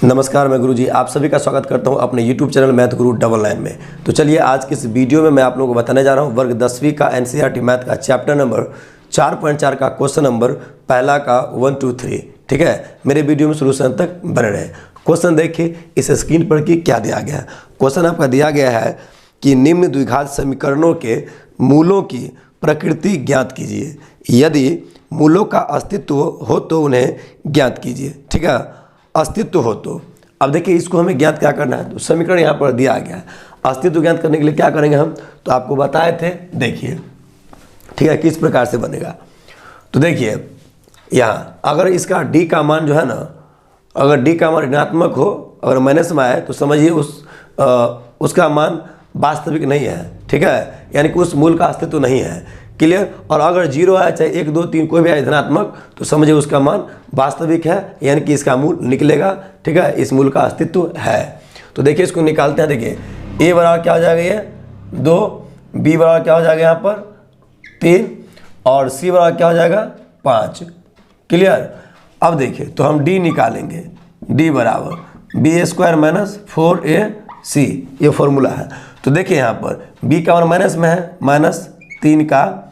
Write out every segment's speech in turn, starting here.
नमस्कार, मैं गुरुजी आप सभी का स्वागत करता हूं अपने YouTube चैनल मैथ गुरु 99 में। तो चलिए आज की इस वीडियो में मैं आप लोगों को बताने जा रहा हूं वर्ग 10वीं का NCERT मैथ का चैप्टर नंबर 4.4 का क्वेश्चन नंबर पहला का 1 2 3। ठीक है, मेरे वीडियो में शुरू से अंत तक बने रहे। क्वेश्चन देखिए इस स्क्रीन पर कि क्या दिया गया है। क्वेश्चन आपका दिया गया है कि निम्न द्विघात समीकरणों के मूलों की प्रकृति ज्ञात कीजिए, यदि मूलों का अस्तित्व हो तो उन्हें ज्ञात कीजिए। ठीक है, अस्तित्व हो तो अब देखिए इसको हमें ज्ञात क्या करना है। तो समीकरण यहाँ पर दिया गया है, अस्तित्व ज्ञात करने के लिए क्या करेंगे हम, तो आपको बताए थे। देखिए ठीक है किस प्रकार से बनेगा। तो देखिए यहाँ अगर इसका डी का मान जो है ना, अगर डी का मान ऋणात्मक हो, अगर माइनस में आए तो समझिए उसका मान वास्तविक नहीं है। ठीक है, यानी कि उस मूल का अस्तित्व नहीं है। क्लियर। और अगर जीरो आया, चाहे 1 2 3 कोई भी आए धनात्मक, तो समझिए उसका मान वास्तविक है, यानी कि इसका मूल निकलेगा। ठीक है, इस मूल का अस्तित्व है। तो देखिए इसको निकालते हैं। देखिए ए बराबर क्या हो जाएगा, ये 2, बी बराबर क्या हो जाएगा यहाँ पर 3, और सी बराबर क्या हो जाएगा 5। क्लियर। अब देखिए तो हम डी निकालेंगे, डी बराबर b² माइनस 4ac, ये फॉर्मूला है। तो देखिए यहाँ पर b का मान माइनस में है, -3 का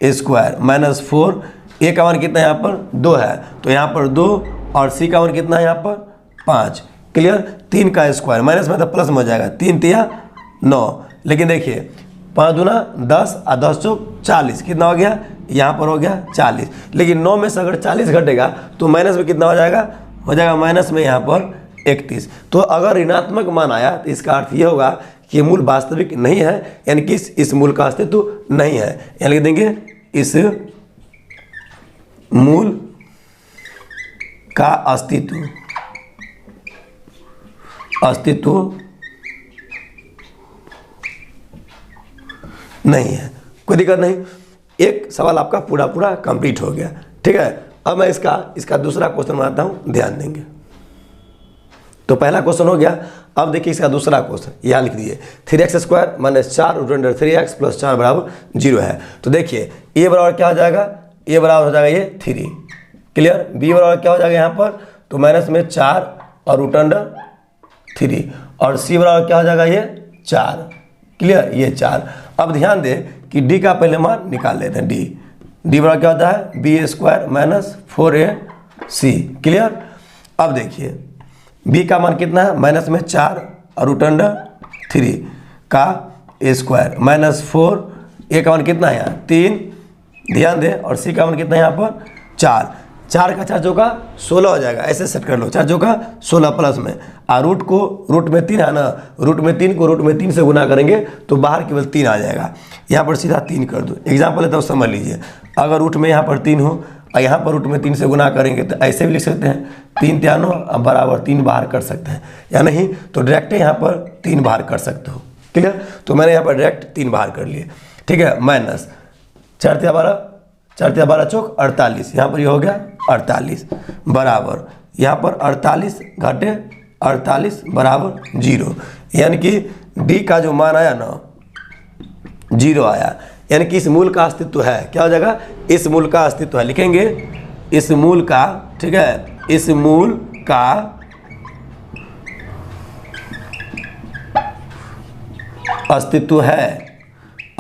स्क्वायर माइनस 4, ए का मान कितना है यहाँ पर 2 है, तो यहाँ पर 2, और सी का मान कितना है यहाँ पर 5। क्लियर। 3 का स्क्वायर माइनस में तो प्लस में हो जाएगा, 3 तिया 9, लेकिन देखिए 5 दूना 10 और 10 चौक 40, कितना हो गया यहाँ पर हो गया 40। लेकिन 9 में से अगर 40 घटेगा तो माइनस में कितना हो जाएगा माइनस में यहाँ पर 31। तो अगर ऋणात्मक मान आया तो इसका अर्थ ये होगा कि मूल वास्तविक नहीं है, यानी कि इस मूल का अस्तित्व नहीं है। यानी लिख देंगे इस मूल का अस्तित्व नहीं है। कोई दिक्कत नहीं, एक सवाल आपका पूरा कंप्लीट हो गया। ठीक है, अब मैं इसका दूसरा क्वेश्चन बनाता हूं, ध्यान देंगे। तो पहला क्वेश्चन हो गया। अब देखिए इसका दूसरा क्वेश्चन यहाँ लिख दिए 3x² माइनस 4 √ 3x प्लस 4 बराबर 0 है। तो देखिए ए बराबर क्या हो जाएगा, ए बराबर हो जाएगा ये 3। क्लियर। बी बराबर क्या हो जाएगा यहाँ पर, तो माइनस में 4 और √3, और सी बराबर क्या हो जाएगा ये 4। क्लियर, ये 4। अब ध्यान दें कि डी का पहले मान निकाल लेते हैं। डी बराबर क्या होता है b² माइनस 4ac। क्लियर। अब देखिए b का मान कितना है, माइनस में 4 और √3 का स्क्वायर माइनस 4, ए का मान कितना है यहाँ 3, ध्यान दें, और सी का मान कितना है यहाँ पर 4। 4 का 4 चौका 16 हो जाएगा, ऐसे सेट कर लो, 4 चौका 16 प्लस में, और रूट में 3 है ना, रूट में 3 को रूट में 3 से गुना करेंगे तो बाहर केवल 3 आ जाएगा। यहाँ पर सीधा 3 कर दो। एग्जाम्पल लेता हूँ, समझ लीजिए। अगर रूट में यहाँ पर 3 हो और यहाँ पर रूट में 3 से गुना करेंगे तो ऐसे भी लिख सकते हैं, 3 3 9 बराबर 3 बाहर कर सकते हैं, या नहीं तो डायरेक्ट यहाँ पर 3 बाहर कर सकते हो। क्लियर। तो मैंने यहाँ पर डायरेक्ट 3 बाहर कर लिए। ठीक है, माइनस 4 3 12, 4 3 12 चौक 48, यहाँ पर ये हो गया 48 बराबर यहाँ पर 48 घटे 48 बराबर 0, यानी कि डी का जो मान आया ना 0 आया, यानी कि इस मूल का अस्तित्व है। क्या हो जाएगा, इस मूल का अस्तित्व है, लिखेंगे इस मूल का। ठीक है, इस मूल का अस्तित्व है।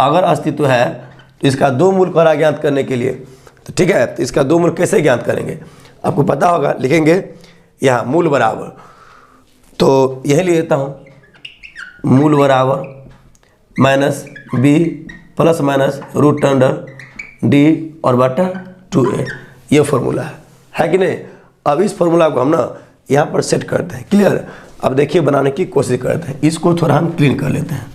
अगर अस्तित्व है तो इसका 2 मूल को ज्ञात करने के लिए, तो ठीक है, तो इसका 2 मूल कैसे ज्ञात करेंगे आपको पता होगा। लिखेंगे यहाँ मूल बराबर, तो यही ले लेता हूँ, मूल बराबर minus b plus minus √d और बटा 2a, ये फॉर्मूला है कि नहीं। अब इस फॉर्मूला को हम ना यहाँ पर सेट करते हैं। क्लियर। अब देखिए बनाने की कोशिश करते हैं, इसको थोड़ा हम क्लीन कर लेते हैं।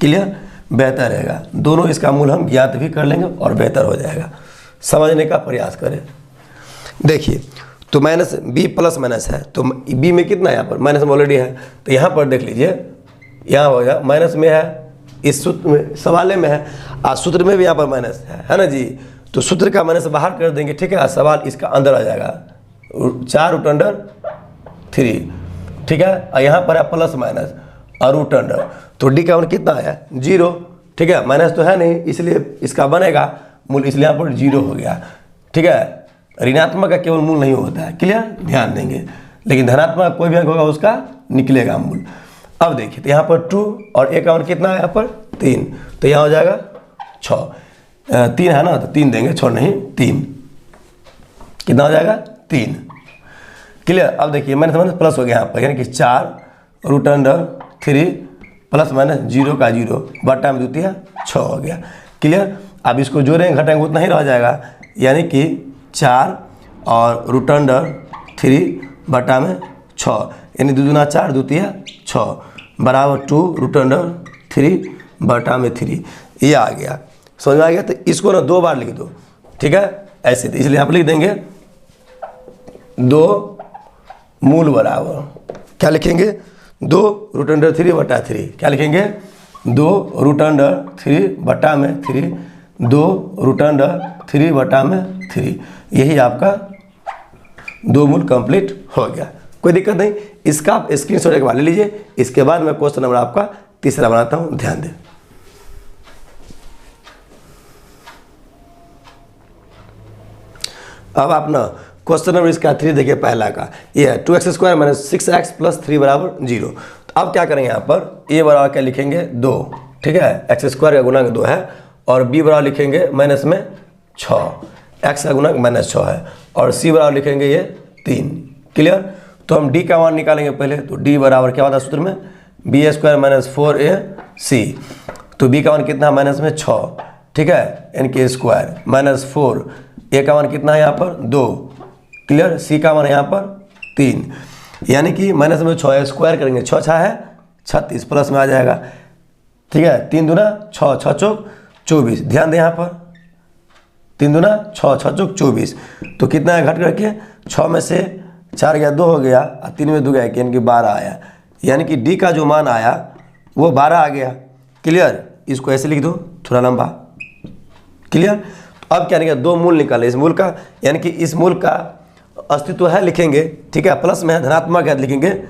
क्लियर, बेहतर रहेगा। दोनों इसका मूल हम ज्ञात भी कर लेंगे और बेहतर हो जाएगा। समझने का प्रयास करें। देखिए तो माइनस b प्लस माइनस है, तो b में कितना है, यहाँ पर माइनस में ऑलरेडी है, तो यहाँ पर देख लीजिए यहाँ हो गया माइनस में है, इस सूत्र में सवाले में है, और सूत्र में भी यहाँ पर माइनस है ना जी। तो सूत्र का माइनस बाहर कर देंगे। ठीक है, सवाल इसका अंदर आ जाएगा 4 √3। ठीक है, और यहाँ पर है प्लस माइनस और √, तो डी का मान कितना आया 0। ठीक है, माइनस तो है नहीं इसलिए इसका बनेगा मूल, इसलिए यहाँ पर 0 हो गया। ठीक है, ऋणात्मक का केवल मूल नहीं होता है। क्लियर, ध्यान देंगे। लेकिन धनात्मक कोई भी अंक होगा उसका निकलेगा मूल। अब देखिए तो यहाँ पर 2 और एक और कितना है यहाँ पर 3, तो यहाँ हो जाएगा 6, 3 है ना तो 3 देंगे, 6 नहीं 3, कितना हो जाएगा 3। क्लियर। अब देखिए मैंने समझ प्लस हो गया यहाँ पर, यानी कि 4√3 प्लस माइनस 0 का 0 बटा में द्वितीय 6 हो गया। क्लियर। अब इसको जोड़ेंगे घटाएंगे उतना ही रह जाएगा, यानी कि 4 और √3 बटा में 6, यानी 2 दूना 4 द्वितीय 6 बराबर 2√3 बटा में 3, ये आ गया। समझ में आ गया। तो इसको ना 2 बार लिख दो, ठीक है ऐसे, तो इसलिए आप लिख देंगे 2 मूल बराबर क्या लिखेंगे 2√3 बटा 3, क्या लिखेंगे 2√3 बटा में 3, 2√3 बटा में 3, यही आपका 2 मूल कंप्लीट हो गया। कोई दिक्कत नहीं। इसका आप स्क्रीनशॉट एक बार ले लीजिए। इसके बाद मैं क्वेश्चन नंबर आपका तीसरा बनाता हूं, ध्यान दें। अब आप ना क्वेश्चन नंबर इसका 3 देखिए, पहला का ये है 2x² - 6x + 3 = 0। तो अब क्या करेंगे यहाँ पर a बराबर क्या लिखेंगे 2, ठीक है, x² का गुणांक 2 है, और b बराबर लिखेंगे माइनस में 6, x का गुणांक -6 है, और c बराबर लिखेंगे ये 3। क्लियर। तो हम d का मान निकालेंगे पहले, तो d बराबर क्या होता है सूत्र में b² - 4ac, तो b का मान कितना -6, ठीक है, यानी कि स्क्वायर -4, a का मान कितना है यहाँ पर 2, क्लियर, c का मान यहाँ पर 3, यानी कि -6 स्क्वायर करेंगे 6 6 है 36 प्लस में आ जाएगा, ठीक है, 3 दूना 6, 6 चौक 24, ध्यान दें यहाँ पर 3 दूना 6, 6 चौक 24, तो कितना है घट करके 6 में से 4 गया 2 हो गया, और 3 में 2 गया, यानी कि 12 आया, यानी कि डी का जो मान आया वो 12 आ गया। क्लियर। इसको ऐसे लिख दो थोड़ा लंबा। क्लियर। तो अब क्या लिखेंगे 2 मूल निकाले इस मूल का, यानी कि इस मूल का अस्तित्व है लिखेंगे, ठीक है, प्लस में है धनात्मक है लिखेंगे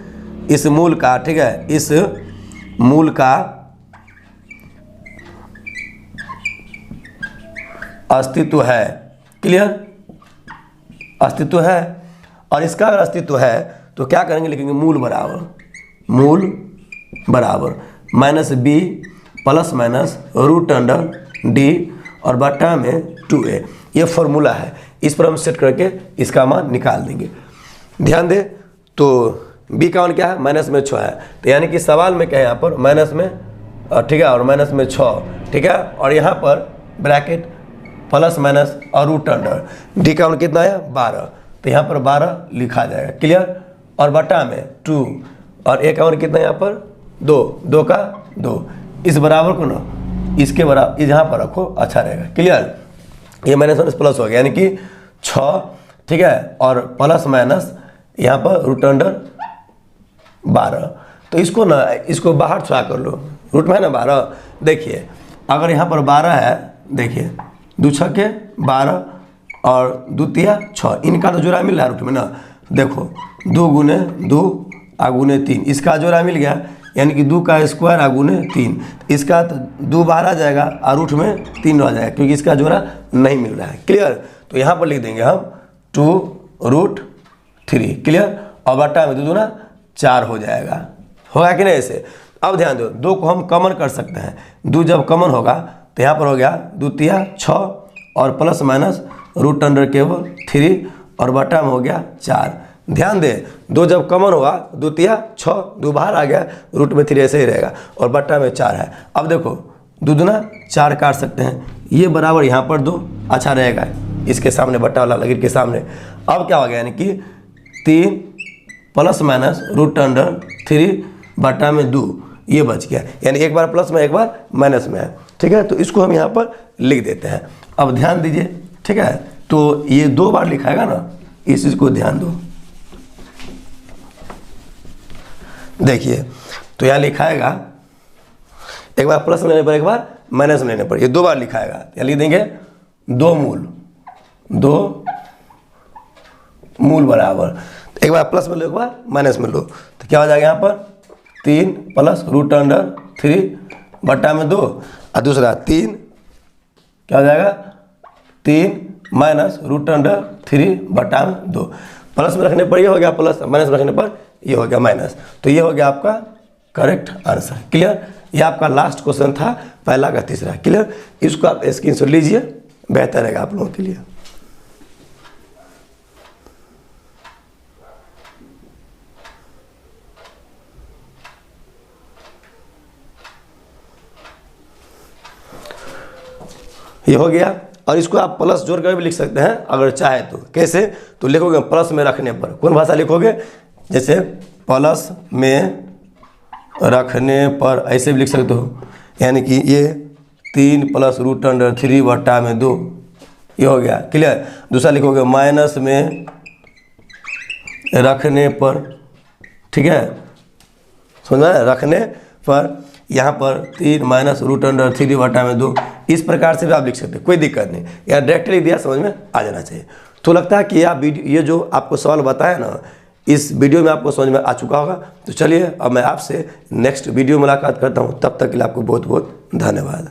इस मूल का, ठीक है, इस मूल का अस्तित्व है। क्लियर। अस्तित्व है, और इसका अगर अस्तित्व है तो क्या करेंगे लिखेंगे मूल बराबर -b प्लस माइनस √d और बटा में 2a, ये फॉर्मूला है, इस पर हम सेट करके इसका मान निकाल देंगे। ध्यान दे, तो b का मान क्या है -6 है, तो यानी कि सवाल में क्या है यहाँ पर माइनस में, ठीक है, और -6, ठीक है, और यहाँ पर ब्रैकेट प्लस माइनस और √d का मान कितना है 12, तो यहाँ पर 12 लिखा जाएगा। क्लियर। और बटा में 2, और a का मान कितना है यहाँ पर 2, 2 का 2, इस बराबर को ना इसके बराबर यहाँ पर रखो, अच्छा रहेगा। क्लियर। ये माइनस प्लस हो गया, यानी कि 6, ठीक है, और प्लस माइनस यहाँ पर √12, तो इसको ना इसको बाहर छुआ कर लो, रूट में है ना 12। देखिए अगर यहाँ पर 12 है, देखिए 2 6 के 12 और 2 3 6, इनका तो जोड़ा मिल रहा है रूट में ना, देखो 2 गुने 2 गुने 3, इसका जोड़ा मिल गया, यानी कि 2 का स्क्वायर गुने 3, इसका तो 2 बाहर आ जाएगा और रूट में 3 रह जाएगा, क्योंकि इसका जोड़ा नहीं मिल रहा है। क्लियर। तो यहाँ पर लिख देंगे हम 2√3, क्लियर, और बटा में 2 दूना 4 हो जाएगा, होगा कि नहीं ऐसे। अब ध्यान दो, 2 को हम कॉमन कर सकते हैं, 2 जब कॉमन होगा तो यहाँ पर हो गया 2 3 6 और प्लस माइनस √3 और बटा में हो गया 4। ध्यान दे, 2 जब कॉमन होगा 2 3 6, 2 बाहर आ गया, रूट में 3 ऐसे ही रहेगा, और बटा में 4 है। अब देखो 2 दूना 4 काट सकते हैं, ये बराबर यहाँ पर 2 अच्छा रहेगा, इसके सामने बट्टा वाला लकीर के सामने। अब क्या हो गया, यानी कि 3 प्लस माइनस √3 बटा में 2, ये बच गया, यानी एक बार प्लस में एक बार माइनस में है, ठीक है। तो इसको हम यहाँ पर लिख देते हैं। अब ध्यान दीजिए, ठीक है, तो ये 2 बार लिखाएगा ना, इस चीज़ को ध्यान दो। देखिए तो यहाँ लिखाएगा, एक बार प्लस में लेने पर एक बार माइनस में लेने पर, ये 2 बार लिखाएगा, यहाँ लिख देंगे 2 मूल बराबर, एक बार प्लस में लो एक बार माइनस में लो, तो क्या हो जाएगा यहाँ पर 3 प्लस √3 बटा में 2, और दूसरा 3 क्या हो जाएगा 3 माइनस √3 बटा में 2। प्लस में रखने पर ये हो गया प्लस, माइनस में रखने पर ये हो गया माइनस। तो ये हो गया आपका करेक्ट आंसर। क्लियर? ये आपका लास्ट क्वेश्चन था, पहला का तीसरा। क्लियर? इसको आप स्क्रीनशॉट लीजिए, बेहतर रहेगा आप लोगों के लिए। ये हो गया। और इसको आप प्लस जोड़ कर भी लिख सकते हैं अगर चाहे तो। कैसे? तो लिखोगे प्लस में रखने पर, कौन भाषा लिखोगे? जैसे प्लस में रखने पर ऐसे भी लिख सकते हो, यानी कि ये 3 + √3/2, ये हो गया। क्लियर? दूसरा लिखोगे माइनस में रखने पर, ठीक है, समझ में? रखने पर यहाँ पर 3 - √3/2, इस प्रकार से भी आप लिख सकते हैं, कोई दिक्कत नहीं। या डायरेक्टली दिया, समझ में आ जाना चाहिए। तो लगता है कि ये जो आपको सवाल बताया ना, इस वीडियो में आपको समझ में आ चुका होगा। तो चलिए अब मैं आपसे नेक्स्ट वीडियो मुलाकात करता हूँ, तब तक के लिए आपको बहुत बहुत धन्यवाद।